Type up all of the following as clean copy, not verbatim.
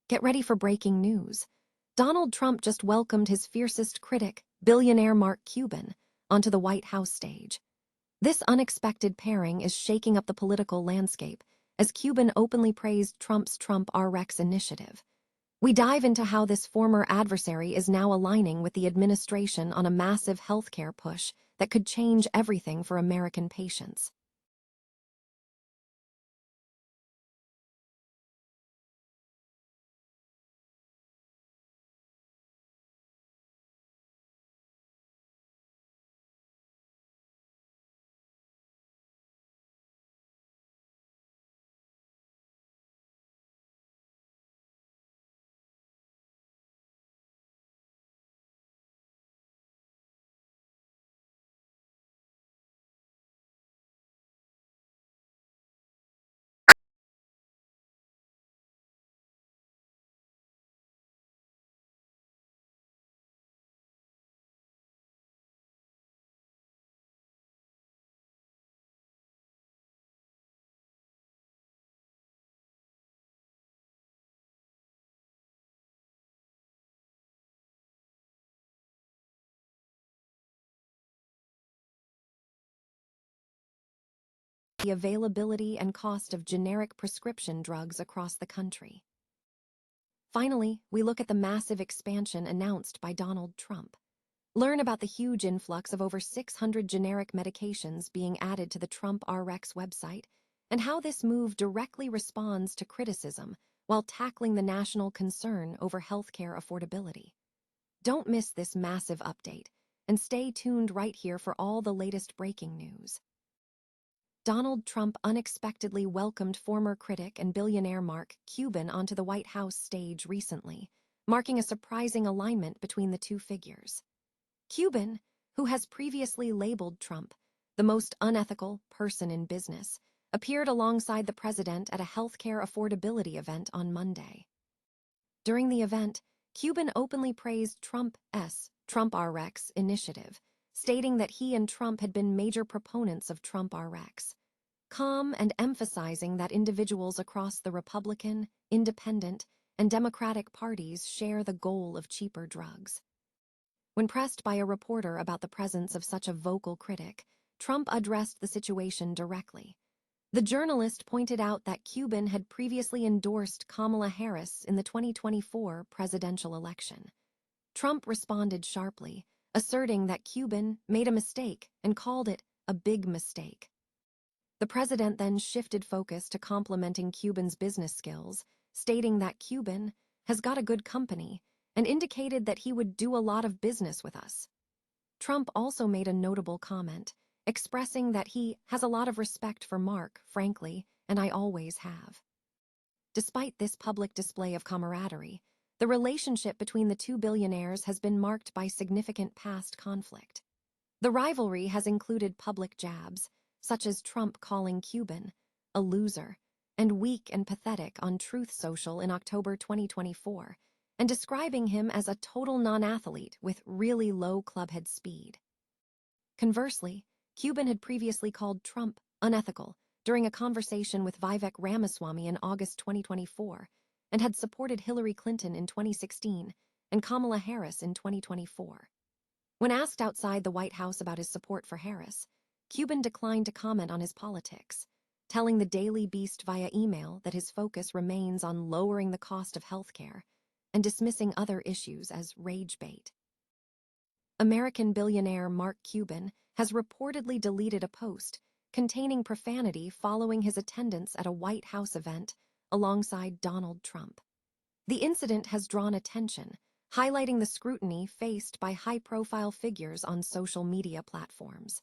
Get ready for breaking news. Donald Trump just welcomed his fiercest critic, billionaire Mark Cuban, onto the White House stage. This unexpected pairing is shaking up the political landscape as Cuban openly praised Trump's TrumpRx initiative. We dive into how this former adversary is now aligning with the administration on a massive healthcare push that could change everything for American patients. The availability and cost of generic prescription drugs across the country. Finally, we look at the massive expansion announced by Donald Trump. Learn about the huge influx of over 600 generic medications being added to the TrumpRx website and how this move directly responds to criticism while tackling the national concern over healthcare affordability. Don't miss this massive update and stay tuned right here for all the latest breaking news. Donald Trump unexpectedly welcomed former critic and billionaire Mark Cuban onto the White House stage recently, marking a surprising alignment between the two figures. Cuban, who has previously labeled Trump the most unethical person in business, appeared alongside the president at a healthcare affordability event on Monday. During the event, Cuban openly praised Trump's TrumpRx initiative, stating that he and Trump had been major proponents of TrumpRx, calm and emphasizing that individuals across the Republican, Independent, and Democratic parties share the goal of cheaper drugs. When pressed by a reporter about the presence of such a vocal critic, Trump addressed the situation directly. The journalist pointed out that Cuban had previously endorsed Kamala Harris in the 2024 presidential election. Trump responded sharply, asserting that Cuban made a mistake and called it a big mistake. The president then shifted focus to complimenting Cuban's business skills, stating that Cuban has got a good company and indicated that he would do a lot of business with us. Trump also made a notable comment, expressing that he has a lot of respect for Mark, frankly, and I always have. Despite this public display of camaraderie, the relationship between the two billionaires has been marked by significant past conflict. The rivalry has included public jabs, such as Trump calling Cuban a loser and weak and pathetic on Truth Social in October 2024, and describing him as a total non-athlete with really low clubhead speed. Conversely, Cuban had previously called Trump unethical during a conversation with Vivek Ramaswamy in August 2024 and had supported Hillary Clinton in 2016 and Kamala Harris in 2024. When asked outside the White House about his support for Harris, Cuban declined to comment on his politics, telling the Daily Beast via email that his focus remains on lowering the cost of healthcare and dismissing other issues as rage bait. American billionaire Mark Cuban has reportedly deleted a post containing profanity following his attendance at a White House event alongside Donald Trump. The incident has drawn attention, highlighting the scrutiny faced by high-profile figures on social media platforms.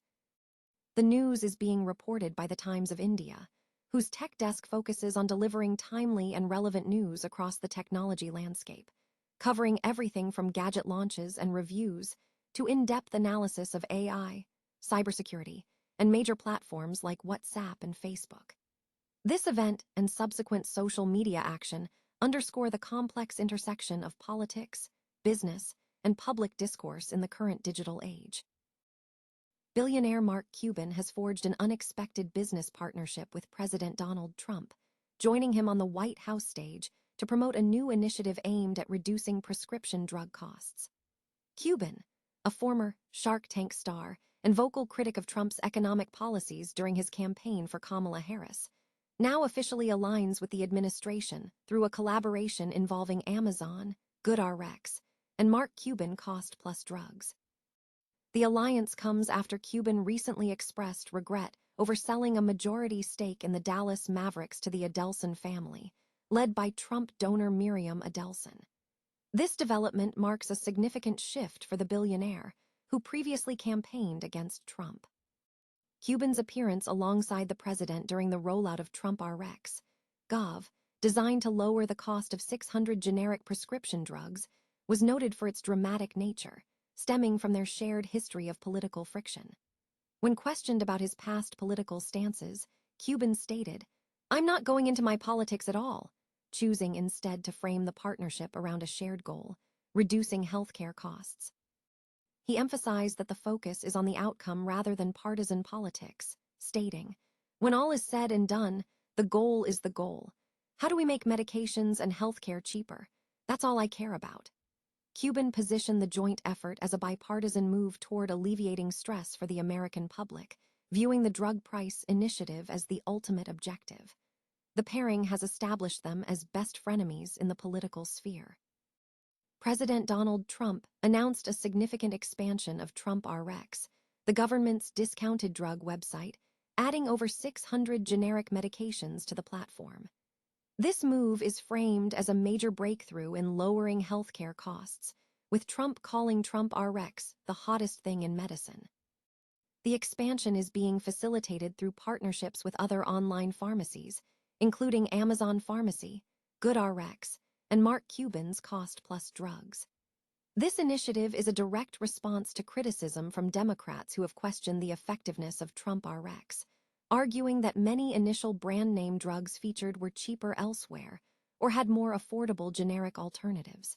The news is being reported by the Times of India, whose tech desk focuses on delivering timely and relevant news across the technology landscape, covering everything from gadget launches and reviews to in-depth analysis of AI, cybersecurity, and major platforms like WhatsApp and Facebook. This event and subsequent social media action underscore the complex intersection of politics, business, and public discourse in the current digital age. Billionaire Mark Cuban has forged an unexpected business partnership with President Donald Trump, joining him on the White House stage to promote a new initiative aimed at reducing prescription drug costs. Cuban, a former Shark Tank star and vocal critic of Trump's economic policies during his campaign for Kamala Harris, now officially aligns with the administration through a collaboration involving Amazon, GoodRx, and Mark Cuban Cost Plus Drugs. The alliance comes after Cuban recently expressed regret over selling a majority stake in the Dallas Mavericks to the Adelson family, led by Trump donor Miriam Adelson. This development marks a significant shift for the billionaire, who previously campaigned against Trump. Cuban's appearance alongside the president during the rollout of TrumpRx.gov, designed to lower the cost of 600 generic prescription drugs, was noted for its dramatic nature, stemming from their shared history of political friction. When questioned about his past political stances, Cuban stated, "I'm not going into my politics at all," choosing instead to frame the partnership around a shared goal, reducing healthcare costs. He emphasized that the focus is on the outcome rather than partisan politics, stating, "When all is said and done, the goal is the goal. How do we make medications and healthcare cheaper? That's all I care about." Cuban positioned the joint effort as a bipartisan move toward alleviating stress for the American public, viewing the drug price initiative as the ultimate objective. The pairing has established them as best frenemies in the political sphere. President Donald Trump announced a significant expansion of TrumpRx, the government's discounted drug website, adding over 600 generic medications to the platform. This move is framed as a major breakthrough in lowering healthcare costs, with Trump calling TrumpRx the hottest thing in medicine. The expansion is being facilitated through partnerships with other online pharmacies, including Amazon Pharmacy, GoodRx, and Mark Cuban's Cost Plus Drugs. This initiative is a direct response to criticism from Democrats who have questioned the effectiveness of TrumpRx, arguing that many initial brand-name drugs featured were cheaper elsewhere or had more affordable generic alternatives.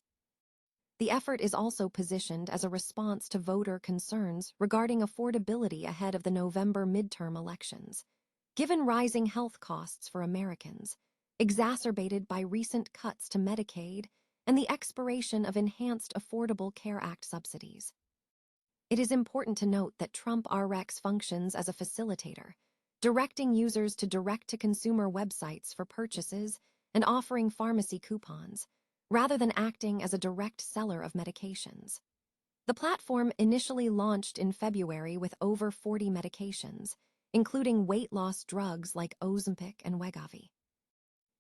The effort is also positioned as a response to voter concerns regarding affordability ahead of the November midterm elections, given rising health costs for Americans, exacerbated by recent cuts to Medicaid and the expiration of enhanced Affordable Care Act subsidies. It is important to note that TrumpRx functions as a facilitator, directing users to direct-to-consumer websites for purchases and offering pharmacy coupons, rather than acting as a direct seller of medications. The platform initially launched in February with over 40 medications, including weight loss drugs like Ozempic and Wegovy.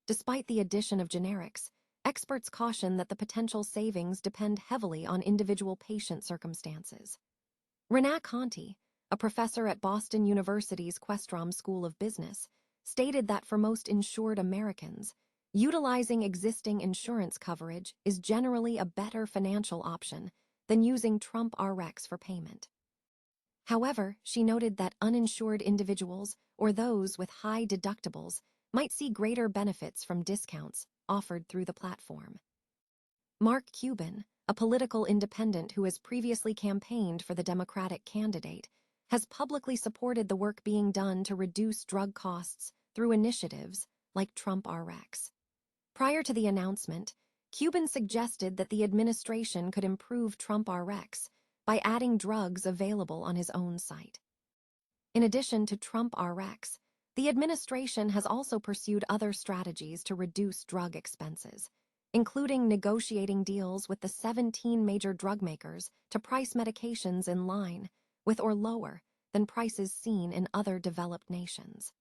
Despite the addition of generics, experts caution that the potential savings depend heavily on individual patient circumstances. Renee Conti, a professor at Boston University's Questrom School of Business, stated that for most insured Americans, utilizing existing insurance coverage is generally a better financial option than using TrumpRx for payment. However, she noted that uninsured individuals or those with high deductibles might see greater benefits from discounts offered through the platform. Mark Cuban, a political independent who has previously campaigned for the Democratic candidate, has publicly supported the work being done to reduce drug costs through initiatives like TrumpRx. Prior to the announcement, Cuban suggested that the administration could improve TrumpRx by adding drugs available on his own site. In addition to TrumpRx, the administration has also pursued other strategies to reduce drug expenses, including negotiating deals with the 17 major drug makers to price medications in line with or lower than prices seen in other developed nations.